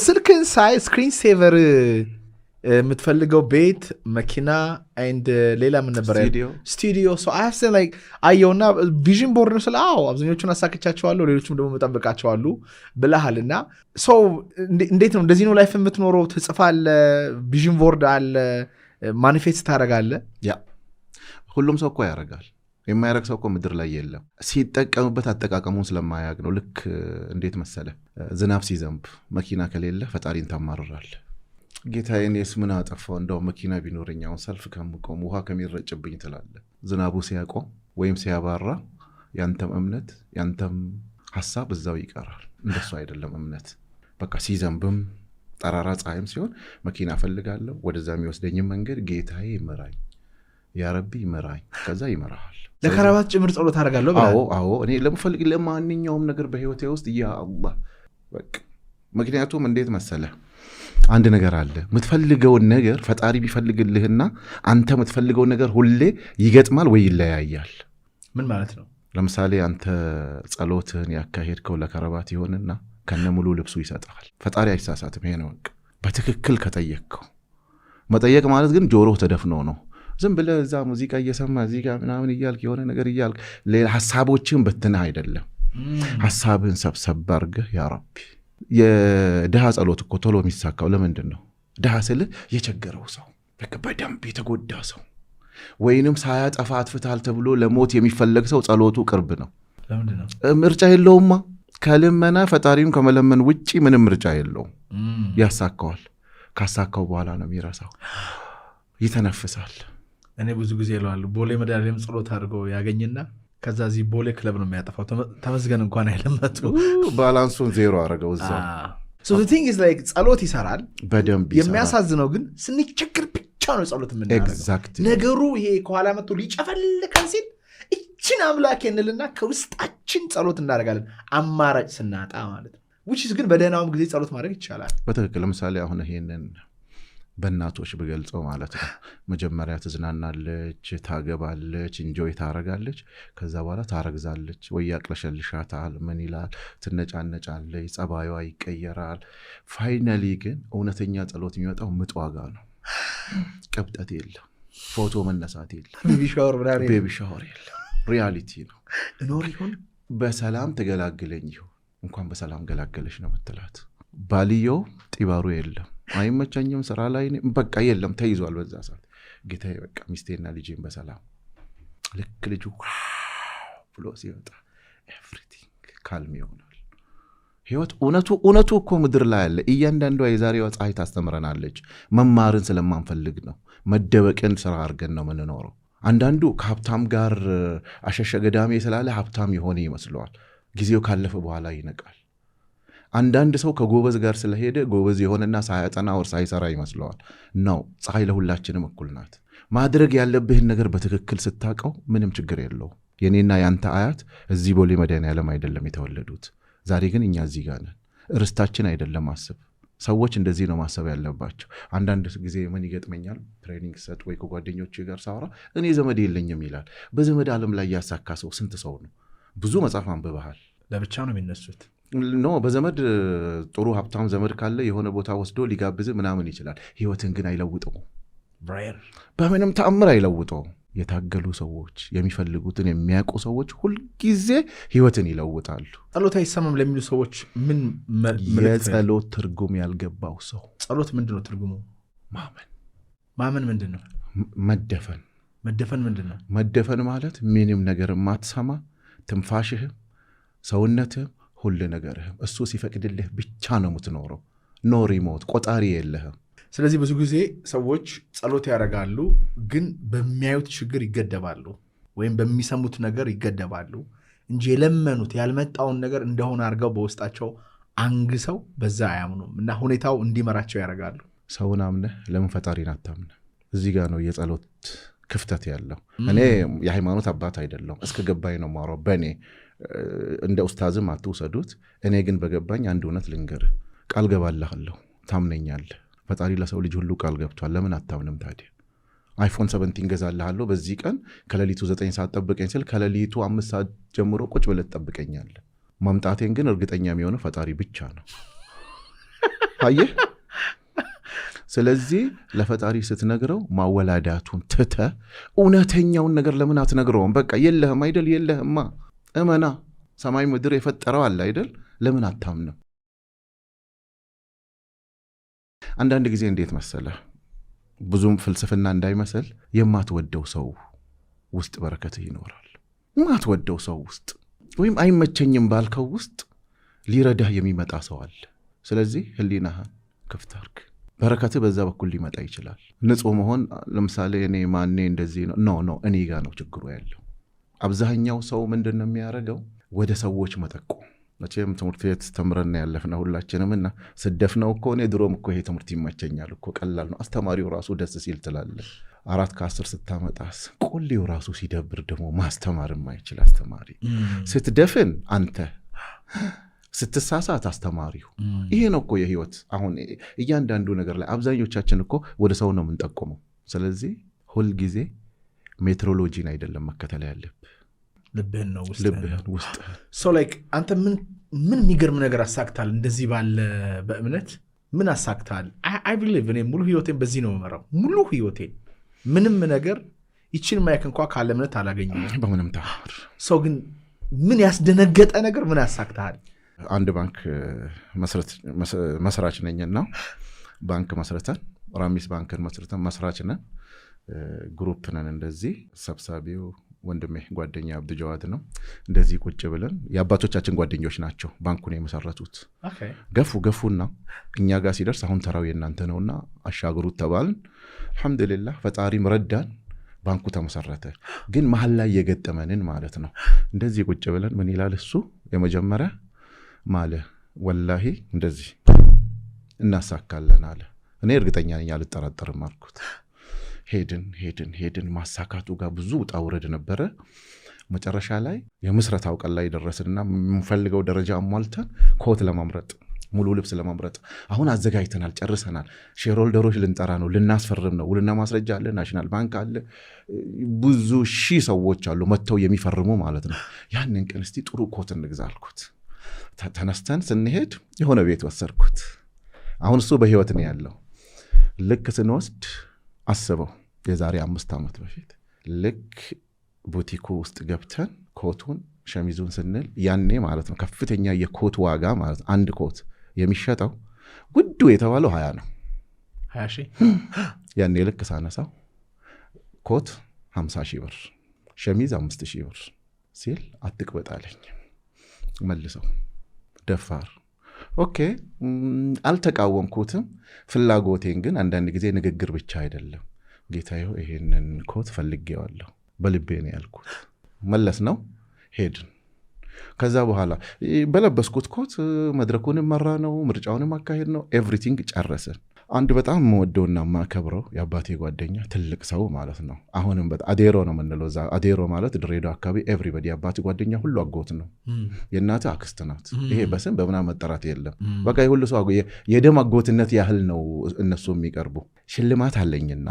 ስልክን ሳይ ስክሪን ሴቨር የምትፈልገው ቤት መኪና and ሌላ ምን ነበር ስቱዲዮ so I have to like አየውና ቪዥን ቦርድ ነው ስለ አብዛኞቹን አሳክቻቸዋለሁ ሌሎችም ደግሞ መጠበቃቸዋሉ ብለሃልና so እንዴት ነው እንደዚህ ነው ላይፍ የምትኖረው ትጽፋለህ ቪዥን ቦርድ አለ ማኒፌስት ታደርጋለህ ያ ሁሉም ሰው እኮ ያደርጋል የማያረግ ሰው እኮ ምድር ላይ የለም ሲጠቀምበት አጠቃቀሙን ስለማያውቅ ነው ልክ እንዴት መሰለ ዝናብ ሲዘንብ መኪና ከሌለ ፈጣሪን ተማርራል ጌታዬን የስምን አጠፋው እንደው መኪና ቢኖርኛው ሰልፍ ከምቆም ውሃ ከሚረጭብኝ ትላለ ዝናቡ ሲያቆም ወይም ሲያባራ ያንተም እምነት ያንተም ሐሳብ እዛው ይቀራል እንደሱ አይደለም እምነት በቃ ሲዘንብም ጠራራ ፀሐይም ሲሆን መኪና ፈልጋለሁ ወደዛ የሚወስደኝ መንገድ ጌታዬ ይመራኝ ያ ረቢ ይመራኝ ከዛ ይመራሃል ለከራባት ጭምር ጸሎት አደርጋለሁ ብለህ አዎ እኔ ለምፈልግ ለማንኛውም ነገር በህይወቴ ውስጥ ያ አላህ በቃ ምክንያቱም እንዴት መሰለ አንድ ነገር አለ የምትፈልገው ነገር ፈጣሪ ቢፈልግልህና አንተ የምትፈልገው ነገር ሁሌ ይገጥማል ወይ ይለያያል ምን ማለት ነው ለምሳሌ አንተ ጸሎትን ያካሄድከው ለከራባት ይሆንና ከነሙሉ ልብሱ ይሰጣል ፈጣሪ አይሳሳትም ይሄ ነው በትክክል ከጠየቅከው መጠየቅ ማለት ግን ጆሮህ ተደፍኖ ነው ዝም ብለህ እዛ ሙዚቃ እየሰማ እዚህ ጋር ምናምን እያልክ የሆነ ነገር እያልክ ሌላ ሐሳቦችን በትነህ አይደለም ሐሳብን ሰብሰብ አድርገህ ያ ረቢ የድሃ ጸሎት እኮ ቶሎ የሚሳካው ለምንድን ነው ድሃ ስል የቸገረው ሰው በቃ በደንብ የተጎዳ ሰው ወይንም ሳያጠፋ አጥፍታል ተብሎ ለሞት የሚፈለግ ሰው ጸሎቱ ቅርብ ነው ለምንድን ነው ምርጫ የለውማ ከልመና ፈጣሪውን ከመለመን ውጪ ምንም ምርጫ የለውም ያሳካዋል ካሳካው በኋላ ነው የሚረሳው ይተነፍሳል እኔ ብዙ ጊዜ እለዋለሁ ቦሌ መድኃኒዓለም ጸሎት አድርጎ ያገኝና ከዛ እዚህ ቦሌ ክለብ ነው የሚያጠፋው ተመስገን እንኳን አይለመጡ ባላንሱን ዜሮ አረገው እዛ so the thing is like ጸሎት ይሰራል በደንብ ይሰራል የሚያሳዝነው ግን ስንቸግር ብቻ ነው ጸሎት የምናደርገው ነገሩ ይሄ ከኋላ መጥቶ ሊጨፈልቀን ሲል እቺን አምላክ እንልና ከውስጣችን ጸሎት እናደርጋለን አማራጭ ስናጣ ማለት ነው which is ግን በደህናውም ጊዜ ጸሎት ማድረግ ይቻላል በትክክል ለምሳሌ አሁን ይሄንን በእናቶች በገልጸው ማለት ነው መጀመሪያ ትዝናናለች ታገባለች ኢንጆይ ታረጋለች ከዛ በኋላ ታረግዛለች ወይ ያቅለሸልሻታል ምን ይላል ትነጫነጫለች ጸባዩዋ ይቀየራል ፋይናሊ ግን እውነተኛ ጸሎት የሚመጣው ምጥዋጋ ነው ቀብጠት የለም ፎቶ መነሳት የለም ቤቢ ሻወር የለም ሪያሊቲ ነው እኖር ይሁን በሰላም ተገላግለኝ ይሁን እንኳን በሰላም ገላገለሽ ነው ምትላት ባልየው ጢባሩ የለም አይመቸኝም ስራ ላይ በቃ የለም ተይዟል በዛ ሰዓት ጌታዬ በቃ ሚስቴና ልጄን በሰላም ልክ ልጁ ብሎ ሲወጣ ኤቭሪቲንግ ካልም ይሆናል ህይወት እውነቱ እኮ ምድር ላይ አለ እያንዳንዷ የዛሬዋ ፀሐይ ታስተምረናለች መማርን ስለማንፈልግ ነው መደበቅን ስራ አድርገን ነው የምንኖረው አንዳንዱ ከሀብታም ጋር አሸሸገዳሜ ስላለ ሀብታም የሆነ ይመስለዋል ጊዜው ካለፈ በኋላ ይነቃል አንዳንድ ሰው ከጎበዝ ጋር ስለሄደ ጎበዝ የሆነና ሳያጠና ወር ሳይሰራ ይመስለዋል ነው ፀሐይ ለሁላችንም እኩል ናት ማድረግ ያለብህን ነገር በትክክል ስታቀው ምንም ችግር የለው የኔና ያንተ አያት እዚህ ቦሌ መድኃኒዓለም አይደለም የተወለዱት ዛሬ ግን እኛ እዚህ ጋር ነን ርስታችን አይደለም ማሰብ ሰዎች እንደዚህ ነው ማሰብ ያለባቸው አንዳንድ ጊዜ ምን ይገጥመኛል ትሬኒንግ ሰጥ ወይ ከጓደኞቼ ጋር ሳወራ እኔ ዘመድ የለኝም ይላል በዘመድ ዓለም ላይ ያሳካ ሰው ስንት ሰው ነው ብዙ መጽሐፍ አንብበሃል ለብቻ ነው የሚነሱት ኖ በዘመድ ጥሩ ሀብታም ዘመድ ካለ የሆነ ቦታ ወስዶ ሊጋብዝ ምናምን ይችላል ህይወትን ግን አይለውጠው በምንም ተአምር አይለውጠው የታገሉ ሰዎች የሚፈልጉትን የሚያውቁ ሰዎች ሁሉ ጊዜ ህይወትን ይለውጣሉ ጸሎት አይሰማም ለሚሉ ሰዎች ምን የጸሎት ትርጉም ያልገባው ሰው ጸሎት ምንድነው ትርጉሙ ማመን ምንድነው መደፈን ምንድነው መደፈን ማለት ምንም ነገር ማትሰማ ትንፋሽህ ሰውነትህ ሁሉ ነገርህም እሱ ሲፈቅድልህ ብቻ ነው የምትኖረው ኖ ሪሞት ቆጣሪ የለህም ስለዚህ ብዙ ጊዜ ሰዎች ጸሎት ያደርጋሉ ግን በሚያዩት ችግር ይገደባሉ ወይም በሚሰሙት ነገር ይገደባሉ እንጂ የለመኑት ያልመጣውን ነገር እንደሆነ አድርገው በውስጣቸው አንግሰው በዛ አያምኑም እና ሁኔታው እንዲመራቸው ያደርጋሉ ሰውን አምነህ ለምን ፈጣሪን አታምነህ እዚህ ጋር ነው የጸሎት ክፍተት ያለው እኔ የሃይማኖት አባት አይደለም እስከ ገባኝ ነው ማውራው በእኔ እንደ ኡስታዝም አትውሰዱት እኔ ግን በገባኝ አንድ እውነት ልንገርህ ቃል ገባልሃለሁ ታምነኛለህ ፈጣሪ ለሰው ልጅ ሁሉ ቃል ገብቷል ለምን አታምንም ታዲያ አይፎን 17 ገዛልሃለሁ በዚህ ቀን ከሌሊቱ 9 ሰዓት ጠብቀኝ ስል ከሌሊቱ 5 ሰዓት ጀምሮ ቁጭ ብለህ ትጠብቀኛለህ ማምጣቴን ግን እርግጠኛ የሚሆነው ፈጣሪ ብቻ ነው አየህ ስለዚህ ለፈጣሪ ስትነግረው ማወላዳቱን ትተ እውነተኛውን ነገር ለምን አትነግረውም በቃ የለህም አይደል የለህማ እመና ሰማይ ምድር የፈጠረው አለ አይደል ለምን አታምነው አንዳንድ ጊዜ እንዴት መሰለህ ብዙም ፍልስፍና እንዳይመስል የማትወደው ሰው ውስጥ በረከት ይኖራል የማትወደው ሰው ውስጥ ወይም አይመቸኝም ባልከው ውስጥ ሊረዳህ የሚመጣ ሰው አለ ስለዚህ ህሊናህን ክፍት አድርግ በረከት በዛ በኩል ሊመጣ ይችላል ንጹህ መሆን ለምሳሌ እኔ ማንኔ እንደዚህ ነው ኖ እኔ ጋር ነው ችግሩ ያለው አብዛኛው ሰው ምንድነው የሚያደርገው ወደ ሰዎች መጠቆም መቼም ትምህርት ቤት ተምረን ያለፍነው ሁላችንምና ስደፍነው እኮ እኔ ድሮም እኮ ይሄ ትምህርት ይመቸኛል እኮ ቀላል ነው አስተማሪው ራሱ ደስ ሲል ትላለ 4 ከ10 ስታመጣስ ቆሌው ራሱ ሲደብር ደግሞ ማስተማር የማይችል አስተማሪ ስትደፍን አንተ ስትሳሳት አስተማሪው ይሄ ነው እኮ የህይወት አሁን እያንዳንዱ ነገር ላይ አብዛኞቻችን እኮ ወደ ሰው ነው የምንጠቆመው ስለዚህ ሁሉ ጊዜ ሜትሮሎጂን አይደለም መከተል ያለብህ ልብህን ነው ውስጥ so like አንተ ምን የሚገርም ነገር አሳክታል እንደዚህ ባለ በእምነት ምን አሳክታል I believe እኔ ሙሉ ህይወቴን በዚህ ነው መመራው ሙሉ ህይወቴን ምንም ነገር ይችን ማይክ እንኳን ካለ እምነት አላገኘሁም በምንም ታር ሰው ግን ምን ያስደነገጠ ነገር ምን አሳክታል አንድ ባንክ መስራች ነኝና ባንክ መስርተን ራሚስ ባንክን መስርተን መስራች ነን ግሩፕ ነን እንደዚህ ሰብሳቢው ወንድሜ ጓደኛ አብዱ ጀዋድ ነው እንደዚህ ቁጭ ብለን የአባቶቻችን ጓደኞች ናቸው ባንኩን የመሰረቱት ገፉና እኛ ጋር ሲደርስ አሁን ተራው የናንተ ነውና አሻግሩት ተባልን አልহামዱሊላህ ፈጣሪ መረዳን ባንኩ ተመሰረተ ግን መሐል ላይ የገጠመንን ማለት ነው እንደዚህ ቁጭ ብለን ምን ይላል እሱ የመጀመሪያ ማለ ወላሂ እንደዚህ እናሳካለን አለ እኔ እርግጠኛ ነኝ አልጠራጠርም አልኩት ሄድን ማሳካቱ ጋር ብዙ ጣውረድ ነበረ መጨረሻ ላይ የምስረታው ቀን ላይ ደረስንና የምንፈልገው ደረጃ አሟልተን ኮት ለማምረጥ ሙሉ ልብስ ለማምረጥ አሁን አዘጋጅተናል ጨርሰናል ሼርሆልደሮች ልንጠራ ነው ልናስፈርም ነው ውልና ማስረጃ አለ ናሽናል ባንክ አለ ብዙ ሺህ ሰዎች አሉ መተው የሚፈርሙ ማለት ነው ያንን ቀን እስቲ ጥሩ ኮት እንግዛ አልኩት ተነስተን ስንሄድ የሆነ ቤት ወሰድኩት አሁን እሱ በህይወት ነው ያለው ልክ ስንወስድ አስበው የዛሬ 5 ዓመት በፊት ልክ ቡቲኩ ውስጥ ገብተን ኮቱን ሸሚዙን ስንል ያኔ ማለት ነው ከፍተኛ የኮት ዋጋ ማለት አንድ ኮት የሚሸጠው ውዱ የተባለው 20 ነው 20 ያኔ ልክ ሳነሳው ኮት 50,000 ብር ሸሚዝ 5,000 ብር ሲል አትቅበጣለኝ መልሰው ደፋር ኦኬ አልተቃወምኩትም ፍላጎቴን ግን አንዳንድ ጊዜ ንግግር ብቻ አይደለም ጌታዬ ይሄንን ኮት ፈልጌዋለሁ በልቤ ነው ያልኩት መለስ ነው ሄድን ከዛ በኋላ በለበስኩት ኮት መድረኩንም መራ ነው ምርጫውንም አካሄድ ነው ኤቭሪቲንግ ጨረሰን አንድ በጣም መወደውና ማከብረው የአባቴ ጓደኛ ትልቅ ሰው ማለት ነው አሁንም አዴሮ ነው ምንለው ዛ አዴሮ ማለት ድሬዳዋ አካባቢ ኤቭሪባዲ አባቴ ጓደኛ ሁሉ አጎት ነው የእናቴ አክስት ናት ይሄ በስም በመና መጠራት የለም በቃ ሁሉ ሰው የደም አጎትነት ያህል ነው እነሱ የሚቀርቡ ሽልማት አለኝና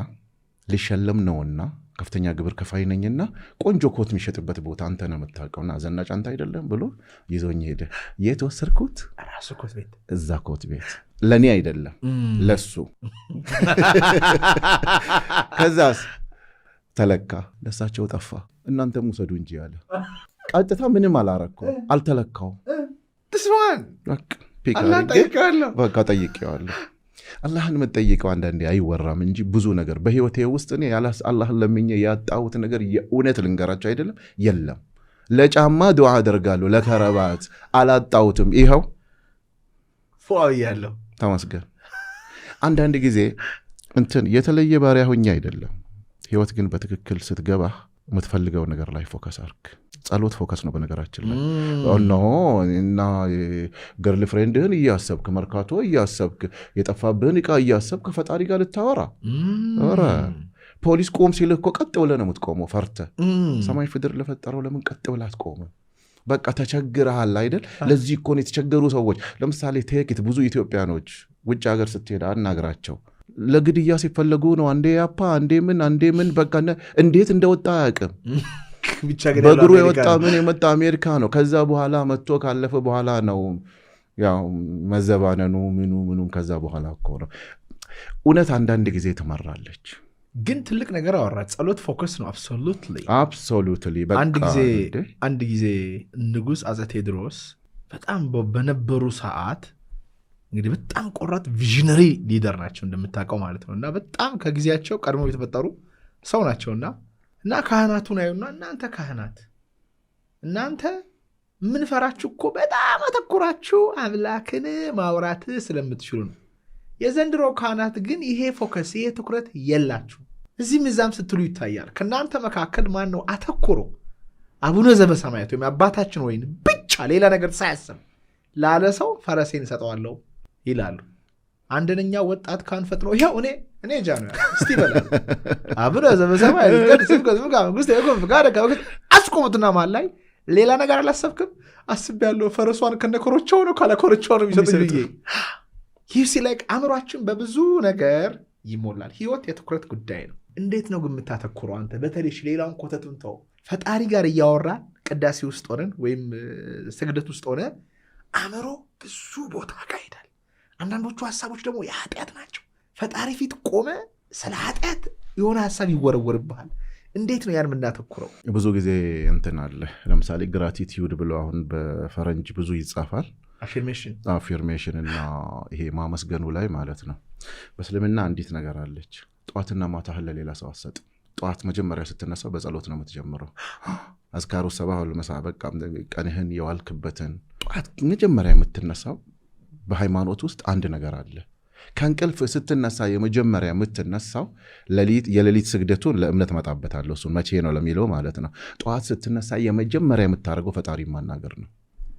ልሸለም ነውና ከፍተኛ ግብር ከፋይ ነኝና ቆንጆ ኮት የሚሸጥበት ቦታ አንተ ነው የምታውቀውና ዘናጭ አንተ አይደለም ብሎ ይዞኝ ሄደ የት ወሰድኩት ራሱ ኮት ቤት እዛ ኮት ቤት ለኔ አይደለም ለሱ ከዛስ ተለካ ለሳቸው ጠፋ እናንተም ወሰዱ እንጂ ያለ ቀጥታ ምንም አላረከው አልተለካው ተስዋን በቃ ጠይቄዋለሁ አላህን መጠየቀው አንዳንዴ አይወራም እንጂ ብዙ ነገር በህይወቴ ውስጥ እኔ ያላስ አላህን ለምኜ ያጣሁት ነገር የእውነት ልንገራቸው አይደለም የለም ለጫማ ዱዓ አደርጋለሁ ለከረባት አላጣሁትም ይሄው ፎአያለሁ ተመስገን አንዳንድ ጊዜ እንትን የተለየ ባሪያ ሆኜ አይደለም ህይወት ግን በትክክል ስትገባ የምትፈልገው ነገር ላይ ፎከስ አርክ ጸሎት ፎከስ ነው በነገራችን ላይ ኖ እና ገርል ፍሬንድህን እያሰብክ መርካቶ እያሰብክ የጠፋብህን ዕቃ እያሰብክ ፈጣሪ ጋር ልታወራ ኧረ ፖሊስ ቆም ሲልህ እኮ ቀጥ ብለህ ነው የምትቆመው ፈርተህ ሰማይ ፍድር ለፈጠረው ለምን ቀጥ ብለህ አትቆምም በቃ ተቸግረሃል አይደል ለዚህ እኮ ነው የተቸገሩ ሰዎች ለምሳሌ ቴክት ብዙ ኢትዮጵያኖች ውጭ ሀገር ስትሄድ አናግራቸው ለግድያ ሲፈልጉ ነው አንዴ ያፓ አንዴ ምን በቃ እንዴት እንደወጣ አያውቅም በእግሩ የወጣ ምን የመጣ አሜሪካ ነው ከዛ በኋላ መጥቶ ካለፈ በኋላ ነው ያው መዘባነኑ ምኑም ከዛ በኋላ እኮ ነው እውነት አንዳንድ ጊዜ ትመራለች። ግን ትልቅ ነገር አወራ። ጸሎት ፎከስ ነው። አብሶሉትሊ አንድ ጊዜ ንጉሥ አፄ ቴዎድሮስ በጣም በነበሩ ሰዓት እንግዲህ በጣም ቆራጥ ቪዥነሪ ሊደር ናቸው እንደምታውቀው ማለት ነው። እና በጣም ከጊዜያቸው ቀድሞ የተፈጠሩ ሰው ናቸውና እና ካህናቱን አዩና እናንተ ካህናት እናንተ ምን ፈራችሁ እኮ በጣም አተኩራችሁ አምላክን ማውራት ስለምትችሉ ነው። የዘንድሮ ካህናት ግን ይሄ ፎከስ ይሄ ትኩረት የላችሁ። እዚህም እዛም ስትሉ ይታያል። ከእናንተ መካከል ማን ነው አተኩሮ አቡነ ዘበሰማያት ወይም አባታችን ወይም ብቻ ሌላ ነገር ሳያስብ ላለ ሰው ፈረሴን እሰጠዋለሁ ይላሉ። አንደኛ ወጣት ካህን ፈጥኖ ይኸው እኔ ጃኑ እስቲ በላል አቡነ ዘበሰማያት አስቆሙትና ማን ላይ ሌላ ነገር አላሰብክም? አስቤያለሁ ፈረሷን ከነኮሮቻው ነው ካለኮሮቻው ነው የሚሰጡኝ ብዬ ይህ ሲላይክ አእምሯችን በብዙ ነገር ይሞላል። ህይወት የትኩረት ጉዳይ ነው። እንዴት ነው ግን የምታተኩረው አንተ? በተለይ ሌላውን ኮተቱን ተው። ፈጣሪ ጋር እያወራ ቅዳሴ ውስጥ ሆነን ወይም ስግደት ውስጥ ሆነ አእምሮ ብዙ ቦታ ይሄዳል። አንዳንዶቹ ሀሳቦች ደግሞ የኃጢአት ናቸው። ፈጣሪ ፊት ቆመ ስለ ኃጢአት የሆነ ሀሳብ ይወረወርብሃል። እንዴት ነው ያን የምናተኩረው? ብዙ ጊዜ እንትን አለ። ለምሳሌ ግራቲቲዩድ ብሎ አሁን በፈረንጅ ብዙ ይጻፋል። አፊርሜሽን እና ይሄ ማመስገኑ ላይ ማለት ነው። በእስልምና አንዲት ነገር አለች። ጠዋትና ማታ ለሌላ ሰው አሰጥ። ጠዋት መጀመሪያ ስትነሳው በጸሎት ነው የምትጀምረው። አዝካሩ ሰባህ ወልመሳ በቃ ቀንህን የዋልክበትን ጠዋት መጀመሪያ የምትነሳው። በሃይማኖት ውስጥ አንድ ነገር አለ። ከእንቅልፍ ስትነሳ የመጀመሪያ የምትነሳው የሌሊት ስግደቱን ለእምነት መጣበታለሁ እሱን መቼ ነው ለሚለው ማለት ነው። ጠዋት ስትነሳ የመጀመሪያ የምታደርገው ፈጣሪ ማናገር ነው።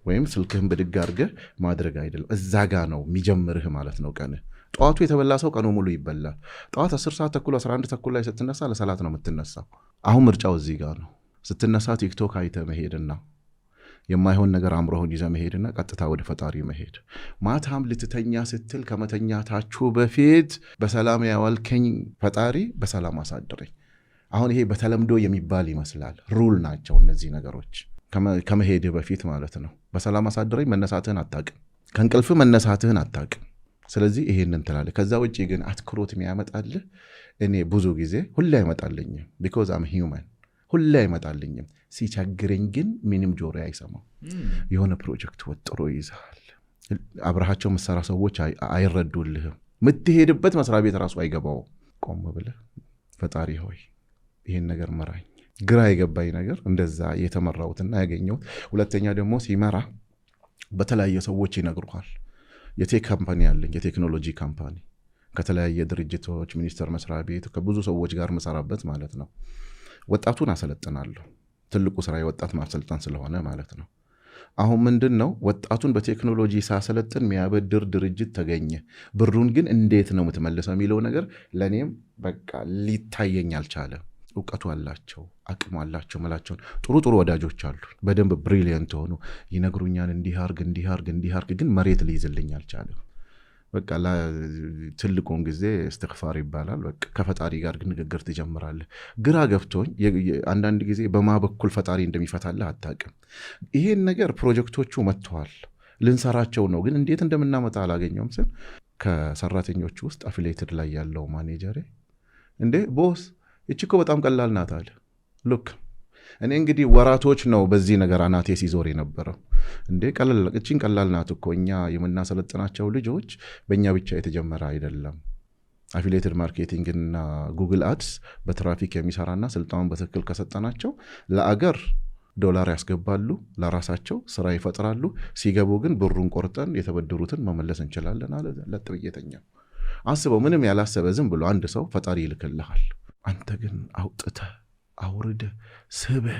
ወይም ስልክህን ብድግ አድርገህ ማድረግ አይደለም። እዛ ጋ ነው የሚጀምርህ ማለት ነው ቀንህ። ጠዋቱ የተበላ ሰው ቀኑ ሙሉ ይበላል። ጠዋት 10 ሰዓት ተኩል 11 ተኩል ላይ ስትነሳ ለሰላት ነው የምትነሳው። አሁን ምርጫው እዚህ ጋር ነው። ስትነሳ ቲክቶክ አይተህ መሄድና የማይሆን ነገር አምሮህን ይዘህ መሄድና ቀጥታ ወደ ፈጣሪ መሄድ። ማታም ልትተኛ ስትል ከመተኛታችሁ በፊት በሰላም ያዋልከኝ ፈጣሪ በሰላም አሳድረኝ። አሁን ይሄ በተለምዶ የሚባል ይመስላል። ሩል ናቸው እነዚህ ነገሮች ከመሄድህ በፊት ማለት ነው። በሰላም አሳድረኝ መነሳትህን አታቅም። ከእንቅልፍ መነሳትህን አታቅም። ስለዚህ ይሄንን ትላለህ። ከዛ ውጭ ግን አትኩሮት የሚያመጣልህ እኔ ብዙ ጊዜ ሁሌ አይመጣልኝም። ቢኮዝ አም ሂውመን ሁሌ አይመጣልኝም። ሲቸግረኝ ግን ምንም ጆሮ አይሰማው። የሆነ ፕሮጀክት ወጥሮ ይዛል አብረሃቸው መሰራ ሰዎች አይረዱልህም። ምትሄድበት መስሪያ ቤት ራሱ አይገባው። ቆም ብለህ ፈጣሪ ሆይ ይሄን ነገር መራኝ። ግራ የገባኝ ነገር እንደዛ የተመራውትና ያገኘሁት። ሁለተኛ ደግሞ ሲመራ በተለያየ ሰዎች ይነግሩሃል። የቴክ ካምፓኒ አለኝ፣ የቴክኖሎጂ ካምፓኒ ከተለያየ ድርጅቶች ሚኒስቴር መስሪያ ቤት ከብዙ ሰዎች ጋር መሰራበት ማለት ነው። ወጣቱን አሰለጥናለሁ። ትልቁ ስራ የወጣት ማሰልጠን ስለሆነ ማለት ነው። አሁን ምንድን ነው ወጣቱን በቴክኖሎጂ ሳሰለጥን የሚያበድር ድርጅት ተገኘ። ብሩን ግን እንዴት ነው የምትመልሰው የሚለው ነገር ለእኔም በቃ ሊታየኝ አልቻለም። እውቀቱ አላቸው፣ አቅም አላቸው መላቸውን ጥሩ ወዳጆች አሉ። በደንብ ብሪሊየንት ሆኑ ይነግሩኛል። እንዲህ አርግ ግን መሬት ሊይዝልኝ አልቻለም። በቃ ትልቁን ጊዜ እስትግፋር ይባላል። በቃ ከፈጣሪ ጋር ንግግር ትጀምራለህ። ግራ ገብቶኝ አንዳንድ ጊዜ በማ በኩል ፈጣሪ እንደሚፈታልህ አታውቅም። ይሄን ነገር ፕሮጀክቶቹ መጥተዋል፣ ልንሰራቸው ነው፣ ግን እንዴት እንደምናመጣ አላገኘውም ስል ከሰራተኞቹ ውስጥ አፊሌትድ ላይ ያለው ማኔጀሬ እንዴ ቦስ እቺ እኮ በጣም ቀላል ናት አለ። ሉክ እኔ እንግዲህ ወራቶች ነው በዚህ ነገር አናቴ ሲዞር የነበረው። እንዴ እቺን ቀላል ናት እኮ እኛ የምናሰለጥናቸው ልጆች በእኛ ብቻ የተጀመረ አይደለም። አፊሊየትድ ማርኬቲንግ እና ጉግል አድስ በትራፊክ የሚሰራና ስልጣኑን በትክክል ከሰጠናቸው ለአገር ዶላር ያስገባሉ፣ ለራሳቸው ስራ ይፈጥራሉ። ሲገቡ ግን ብሩን ቆርጠን የተበደሩትን መመለስ እንችላለን አለ። ለጥብየተኛ አስበው፣ ምንም ያላሰበ ዝም ብሎ አንድ ሰው ፈጣሪ ይልክልሃል። አንተ ግን አውጥተህ አውርደህ ስበህ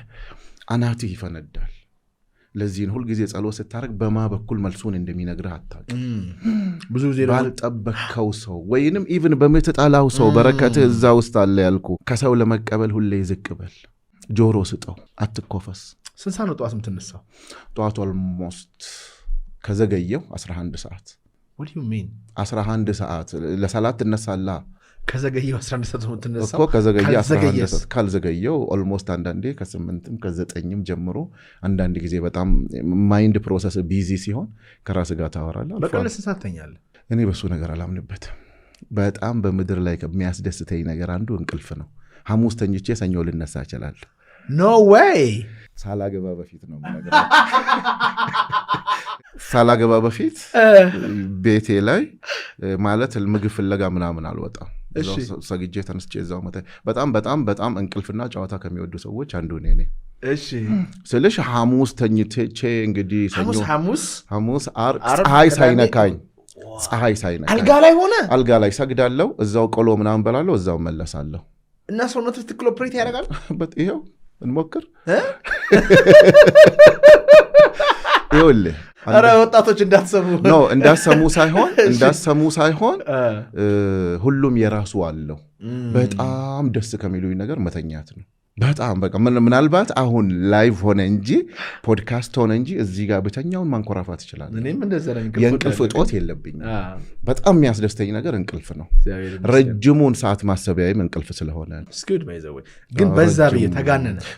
አናትህ ይፈነዳል። ለዚህን ሁልጊዜ ጸሎት ስታደርግ በማ በኩል መልሱን እንደሚነግርህ አታውቅም። ብዙ ጊዜ ባልጠበቅከው ሰው ወይንም ኢቭን በምትጠላው ሰው በረከትህ እዛ ውስጥ አለ ያልኩ። ከሰው ለመቀበል ሁሌ ዝቅ በል፣ ጆሮ ስጠው፣ አትኮፈስ። ስንት ሰዓት ነው ጠዋት የምትነሳው? ጠዋት ኦልሞስት ከዘገየው 11 ሰዓት። What do you mean? 11 ሰዓት ለሰላት ትነሳለህ። ከዘገየው 11 ሰዓት ነው ተነሳው እኮ ከዘገየ 11 ሰዓት ካልዘገየው ኦልሞስት አንዳንዴ ከ8ም ከ9ም ጀምሮ አንዳንድ ጊዜ በጣም ማይንድ ፕሮሰስ ቢዚ ሲሆን ከራስ ጋር ታወራለህ። በቀን ሰዓት ተኛለህ? እኔ በሱ ነገር አላምንበትም። በጣም በምድር ላይ ከሚያስደስተኝ ነገር አንዱ እንቅልፍ ነው። ሐሙስ ተኝቼ ሰኞ ልነሳ እችላለሁ። ኖ ዌይ። ሳላገባ በፊት ነው የምነግርህ። ሳላገባ በፊት ቤቴ ላይ ማለት ምግብ ፍለጋ ምናምን አልወጣም። ሰግጄ ተነስቼ እዛው በጣም በጣም በጣም እንቅልፍና ጨዋታ ከሚወዱ ሰዎች አንዱ ነኝ። እሺ ስልሽ ሐሙስ ተኝቼ እንግዲህ ሰኞ ሐሙስ ፀሐይ ሳይነካኝ አልጋ ላይ ሰግዳለሁ። እዛው ቆሎ ምናምን በላለሁ፣ እዛው መለሳለሁ። እና ሰውነቱ ትክክል ኦፕሬት ያደርጋል። ይኸው እንሞክር። ይኸውልህ ኧረ ወጣቶች እንዳሰሙ ሳይሆን ሁሉም የራሱ አለው። በጣም ደስ ከሚሉኝ ነገር መተኛት ነው። በጣም በቃ ምናልባት አሁን ላይቭ ሆነ እንጂ ፖድካስት ሆነ እንጂ እዚህ ጋር ብተኛውን ማንኮራፋት ይችላል። የእንቅልፍ እጦት የለብኝም። በጣም የሚያስደስተኝ ነገር እንቅልፍ ነው። ረጅሙን ሰዓት ማሰቢያዬም እንቅልፍ ስለሆነ ግን በዛ ብዬ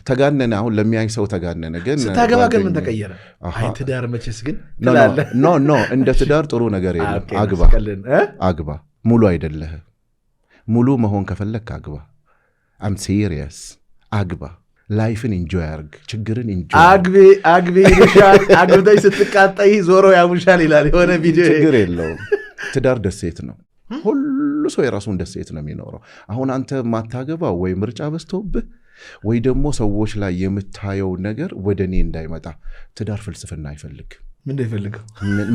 ተጋነነ። አሁን ለሚያይ ሰው ተጋነነ። ግን ስታገባ ግን ምን ተቀየረ? አይ ትዳር መቼስ ግን ኖ እንደ ትዳር ጥሩ ነገር የለም። አግባ። ሙሉ አይደለህ። ሙሉ መሆን ከፈለክ አግባ። አም ሲሪየስ። አግባ። ላይፍን ኢንጆይ አርግ። ችግርን ኢንጆይ አግቢ ይሻል። አግብተሽ ስትቃጠይ ዞሮ ያሙሻል ይላል የሆነ ቪዲዮ። ችግር የለውም። ትዳር ደሴት ነው። ሁሉ ሰው የራሱን ደሴት ነው የሚኖረው። አሁን አንተ ማታገባው ወይ ምርጫ በዝቶብህ ወይ ደግሞ ሰዎች ላይ የምታየው ነገር ወደ እኔ እንዳይመጣ። ትዳር ፍልስፍና አይፈልግ። ምን ይፈልጋል?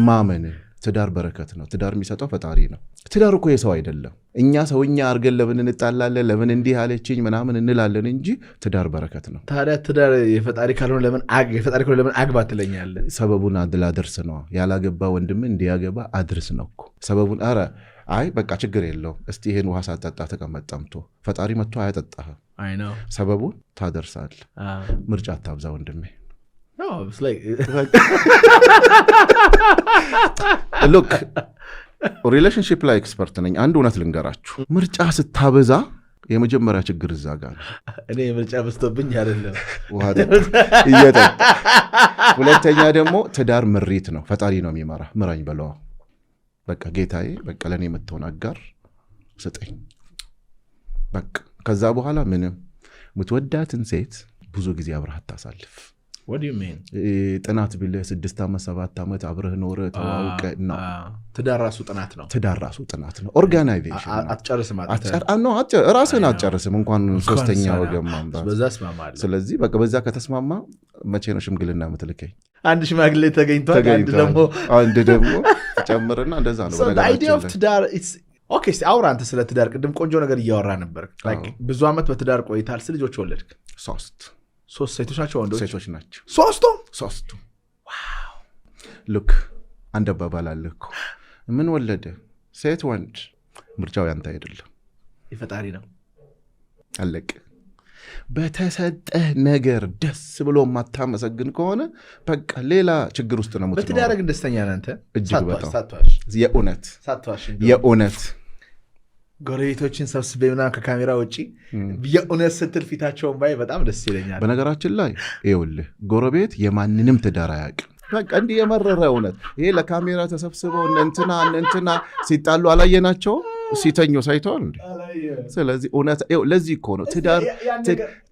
ማመን። ትዳር በረከት ነው። ትዳር የሚሰጠው ፈጣሪ ነው። ትዳር እኮ የሰው አይደለም። እኛ ሰውኛ አርገን ለምን እንጣላለን፣ ለምን እንዲህ አለችኝ ምናምን እንላለን እንጂ ትዳር በረከት ነው። ታዲያ ትዳር የፈጣሪ ካልሆነ ለምን አግባ ትለኛለህ? ሰበቡን አድርስ ነው። ያላገባ ወንድም እንዲያገባ አድርስ ነው እኮ ሰበቡን። ኧረ አይ በቃ ችግር የለውም እስቲ ይሄን ውሃ ሳጠጣ ተቀመጥ ጠምቶ፣ ፈጣሪ መጥቶ አያጠጣህም። ሰበቡን ታደርሳል። ምርጫ አታብዛ ወንድሜ። ሉክ ሪሌሽንሺፕ ላይ ኤክስፐርት ነኝ። አንድ እውነት ልንገራችሁ፣ ምርጫ ስታበዛ የመጀመሪያ ችግር እዛ ጋር ነው። እኔ ምርጫ በዝቶብኝ አይደለም እየጠጣ። ሁለተኛ ደግሞ ትዳር ምሪት ነው። ፈጣሪ ነው የሚመራ። ምራኝ በለዋ በቃ ጌታዬ፣ በቃ ለእኔ የምትሆን አጋር ስጠኝ በቃ። ከዛ በኋላ ምንም ምትወዳትን ሴት ብዙ ጊዜ አብረሃት ታሳልፍ። ጥናት ብለህ 6 ዓመት 7 ዓመት አብረህ ኖረ ተዋውቀ ነው። ትዳር ራሱ ጥናት ነው። ኦርጋናይዜሽን አትጨርስም። ራስህን አትጨርስም እንኳን ሶስተኛ ወገን ማምጣት። ስለዚህ በቃ በዛ ከተስማማ መቼ ነው ሽምግልና የምትልከኝ? አንድ ሽማግሌ ተገኝቷል። አንድ ደግሞ ጨምርና እንደዛ ነው። ኦኬ አውራ አንተ ስለ ትዳር። ቅድም ቆንጆ ነገር እያወራ ነበር። ብዙ ዓመት በትዳር ቆይታል። ስንት ልጆች ወለድክ? 3 ሴቶች ናቸው? ወንዶች? ሴቶች ናቸው። 3 ዋው። ሉክ አንድ አባባል አለ እኮ፣ ምን ወለደ ሴት ወንድ፣ ምርጫው ያንተ አይደለም፣ የፈጣሪ ነው። አለቅ። በተሰጠህ ነገር ደስ ብሎ ማታመሰግን ከሆነ በቃ ሌላ ችግር ውስጥ ነው የምትኖረው። በትዳር ግን ደስተኛ ነህ አንተ? እጅግ በጣም የእውነት ጎረቤቶችን ሰብስቤ ምናምን ከካሜራ ውጭ የእውነት ስትል ፊታቸውን ባይ በጣም ደስ ይለኛል። በነገራችን ላይ ይኸውልህ ጎረቤት የማንንም ትዳር አያውቅም። በቃ እንዲህ የመረረ እውነት። ይሄ ለካሜራ ተሰብስበው እንትና ሲጣሉ አላየናቸውም? ሲተኙ ሳይተዋል እንዴ? ስለዚህ እውነት ለዚህ እኮ ነው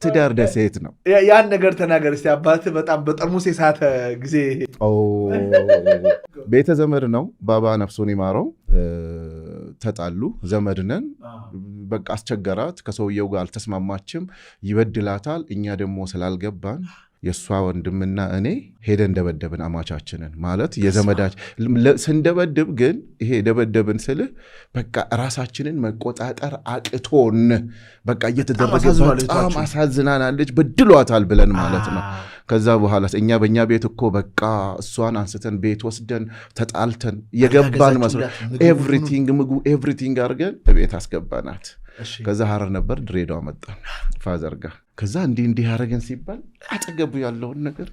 ትዳር ደሴት ነው። ያን ነገር ተናገር እስቲ። አባትህ በጣም በጠርሙስ የሳተ ጊዜ ቤተ ዘመድ ነው። ባባ ነፍሱን ይማረው። ተጣሉ። ዘመድ ነን። በቃ አስቸገራት። ከሰውየው ጋር አልተስማማችም። ይበድላታል። እኛ ደግሞ ስላልገባን የእሷ ወንድምና እኔ ሄደን ደበደብን አማቻችንን። ማለት የዘመዳች ስንደበድብ ግን ይሄ ደበደብን ስልህ በቃ ራሳችንን መቆጣጠር አቅቶን በቃ እየተደረገ በጣም አሳዝናናለች፣ በድሏታል ብለን ማለት ነው። ከዛ በኋላ እኛ በእኛ ቤት እኮ በቃ እሷን አንስተን ቤት ወስደን ተጣልተን የገባን መስሎ ኤቭሪቲንግ አድርገን ቤት አስገባናት። ከዛ ሐረር ነበር ድሬዳዋ መጣን ፋዘር ጋር። ከዛ እንዲህ ያደረገን ሲባል አጠገቡ ያለውን ነገር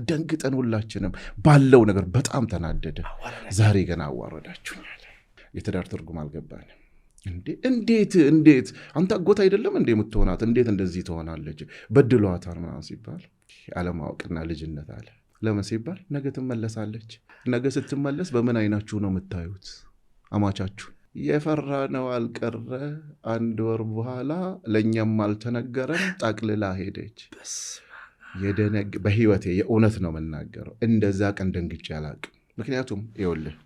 ደንግጠን ሁላችንም ባለው ነገር በጣም ተናደደ። ዛሬ ገና አዋረዳችሁኛል። የትዳር ትርጉም አልገባንም። እንዴት አንተ አጎት አይደለም እንዴ የምትሆናት? እንዴት እንደዚህ ትሆናለች? በድሏታል ምናምን ሲባል አለማወቅና ልጅነት አለ። ለምን ሲባል ነገ ትመለሳለች። ነገ ስትመለስ በምን አይናችሁ ነው የምታዩት አማቻችሁ? የፈራ ነው አልቀረ 1 ወር በኋላ ለእኛም አልተነገረን ጠቅልላ ሄደች። በህይወቴ የእውነት ነው የምናገረው፣ እንደዛ ቀን ደንግጬ አላቅም። ምክንያቱም ይኸውልህ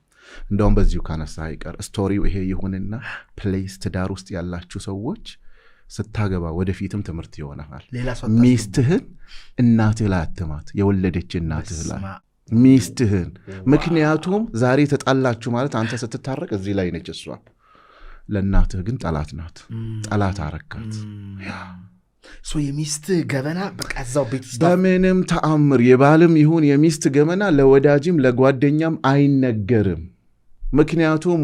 እንደውም በዚሁ ካነሳ አይቀር ስቶሪው ይሄ ይሁንና ፕሌስ ትዳር ውስጥ ያላችሁ ሰዎች ስታገባ ወደፊትም ትምህርት ይሆናል። ሚስትህን እናትህ ላይ አትማት፣ የወለደች እናትህ ላይ ሚስትህን። ምክንያቱም ዛሬ ተጣላችሁ ማለት አንተ ስትታረቅ እዚህ ላይ ነች እሷ፣ ለእናትህ ግን ጠላት ናት። ጠላት አረካት። የሚስት ገበና በቃዛው ቤት በምንም ተአምር የባልም ይሁን የሚስት ገበና ለወዳጅም ለጓደኛም አይነገርም። ምክንያቱም